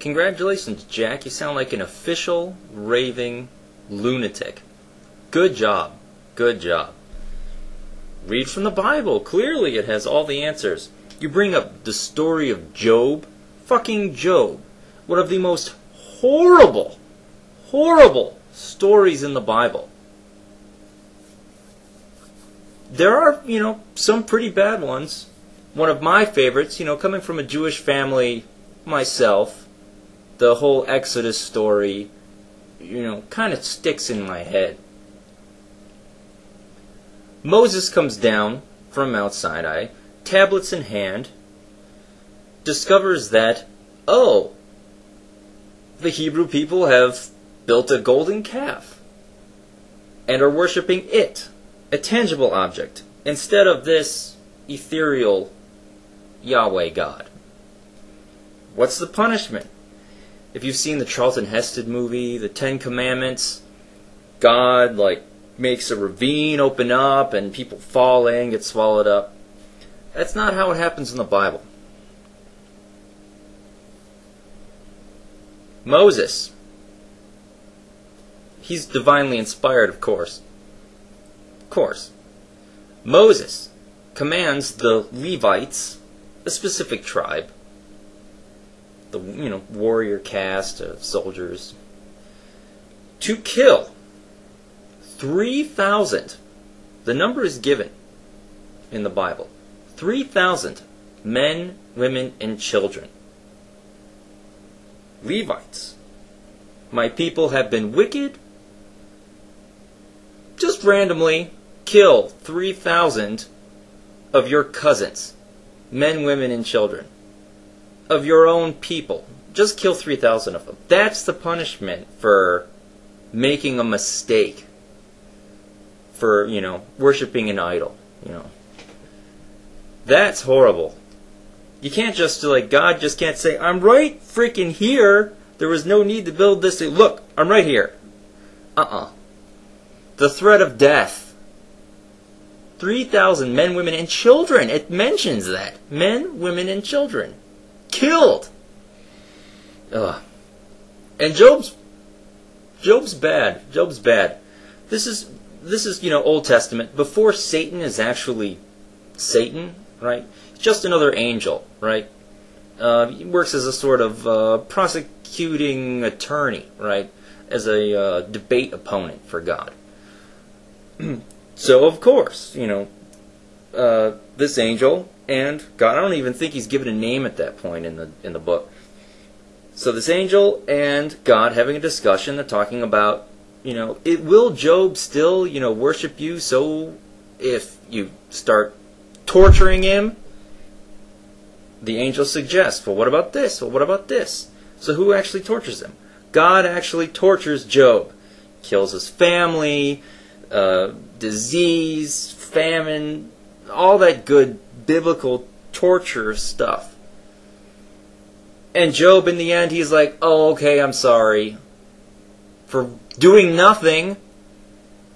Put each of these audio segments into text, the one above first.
Congratulations, Jack. You sound like an official raving lunatic. Good job. Good job. Read from the Bible. Clearly it has all the answers. You bring up the story of Job. Fucking Job. One of the most horrible stories in the Bible. There are, some pretty bad ones. One of my favorites, coming from a Jewish family myself, the whole Exodus story, kind of sticks in my head. Moses comes down from Mount Sinai, tablets in hand, discovers that, the Hebrew people have built a golden calf and are worshiping it, a tangible object, instead of this ethereal Yahweh God. What's the punishment? If you've seen the Charlton Heston movie, The Ten Commandments, God, makes a ravine open up and people fall in, get swallowed up. That's not how it happens in the Bible. Moses. He's divinely inspired, of course. Of course. Moses commands the Levites, a specific tribe, the warrior caste of soldiers, to kill 3,000. The number is given in the Bible. 3,000 men, women, and children. Levites, my people have been wicked. Just randomly kill 3,000 of your cousins, men, women, and children, of your own people. Just kill 3,000 of them. That's the punishment for making a mistake, for, worshiping an idol, That's horrible. You can't just, God just can't say, I'm right freaking here. There was no need to build this. Look, I'm right here. The threat of death. 3,000 men, women, and children. It mentions that. Men, women, and children. Killed. Ugh. And Job's bad. Job's bad. This is Old Testament. Before Satan is actually Satan, right? Just another angel, right? He works as a sort of prosecuting attorney, right? As a debate opponent for God. So, of course, this angel and God, I don't even think he's given a name at that point in the book. So this angel and God having a discussion, they're talking about, will Job still, worship you? So if you start torturing him, the angel suggests, well, what about this? Well, what about this? So who actually tortures him? God actually tortures Job. Kills his family, disease, famine, all that good biblical torture stuff. And Job, in the end, he's like, oh, okay, I'm sorry. For doing nothing,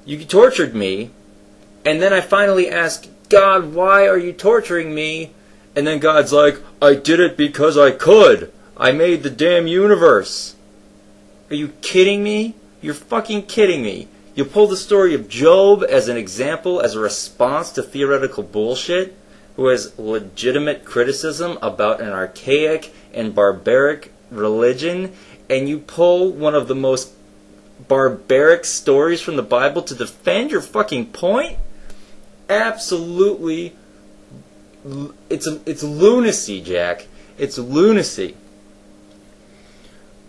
you tortured me. And then I finally asked, God, why are you torturing me? And then God's like, I did it because I could. I made the damn universe. Are you kidding me? You're fucking kidding me. You pull the story of Job as an example, as a response to theoretical bullshit, who has legitimate criticism about an archaic and barbaric religion, and you pull one of the most barbaric stories from the Bible to defend your fucking point? Absolutely. It's lunacy, Jack. It's lunacy.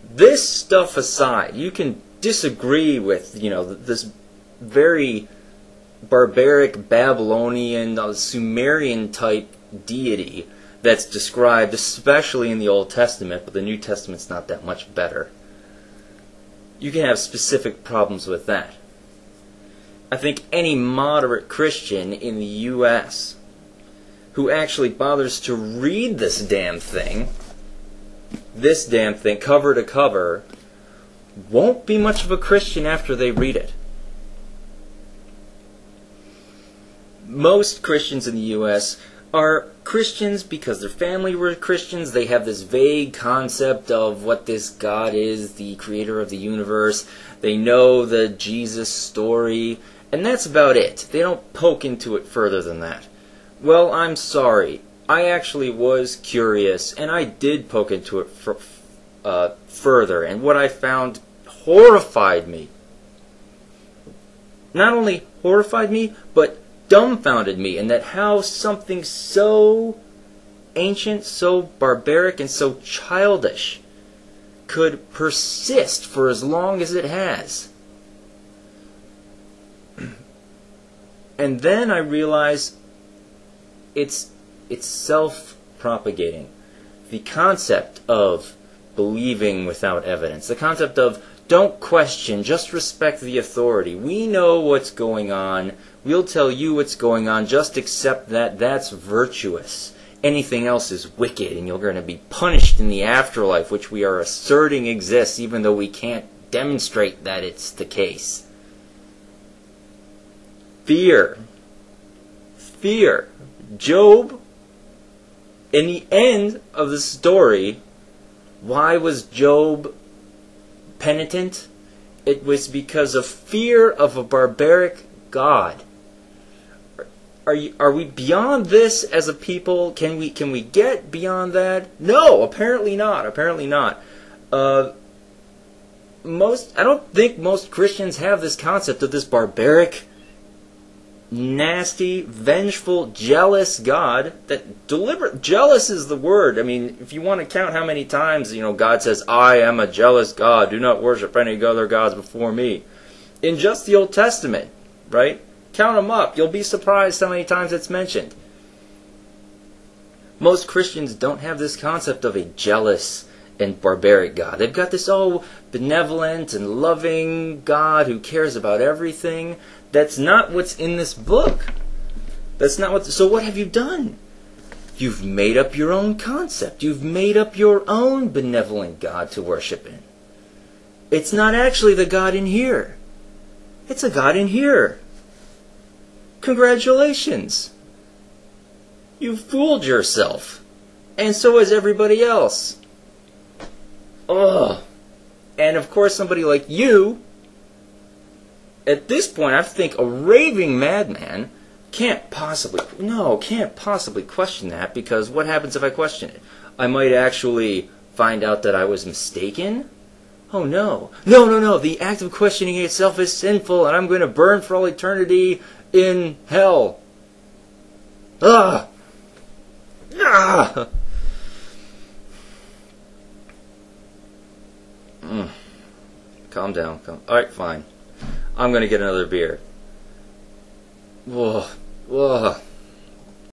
This stuff aside, you can disagree with, this very barbaric Babylonian, Sumerian type deity that's described, especially in the Old Testament, but the New Testament's not that much better. You can have specific problems with that. I think any moderate Christian in the U.S. who actually bothers to read this damn thing, cover to cover, won't be much of a Christian after they read it. Most Christians in the U.S. are Christians, because their family were Christians, they have this vague concept of what this God is, the creator of the universe. They know the Jesus story, and that's about it. They don't poke into it further than that. Well, I'm sorry. I actually was curious, and I did poke into it further, and what I found horrified me. Not only horrified me, but dumbfounded me, and that how something so ancient, so barbaric, and so childish could persist for as long as it has. And then I realized it's self-propagating. The concept of believing without evidence, the concept of don't question, just respect the authority. We know what's going on. We'll tell you what's going on. Just accept that. That's virtuous. Anything else is wicked, and you're going to be punished in the afterlife, which we are asserting exists, even though we can't demonstrate that it's the case. Fear. Fear. Job, in the end of the story, why was Job penitent? It was because of fear of a barbaric God. Are we beyond this as a people? Can we get beyond that? No, apparently not. Apparently not. I don't think most Christians have this concept of this barbaric, nasty, vengeful, jealous God. Jealous is the word. I mean, if you want to count how many times, God says, I am a jealous God. Do not worship any other gods before me. In just the Old Testament, right? Count them up. You'll be surprised how many times it's mentioned. Most Christians don't have this concept of a jealous and barbaric God. They've got this benevolent and loving God who cares about everything. That's not what's in this book. That's not what. So what have you done? You've made up your own concept. You've made up your own benevolent God to worship in. It's not actually the God in here. It's a God in here. Congratulations. You fooled yourself. And so has everybody else. Ugh. And of course somebody like you, at this point I think a raving madman can't possibly question that, because what happens if I question it? I might actually find out that I was mistaken. Oh no. No. The act of questioning itself is sinful, and I'm going to burn for all eternity in hell. Ugh. Ah. Calm down. Alright, fine. I'm going to get another beer. Whoa.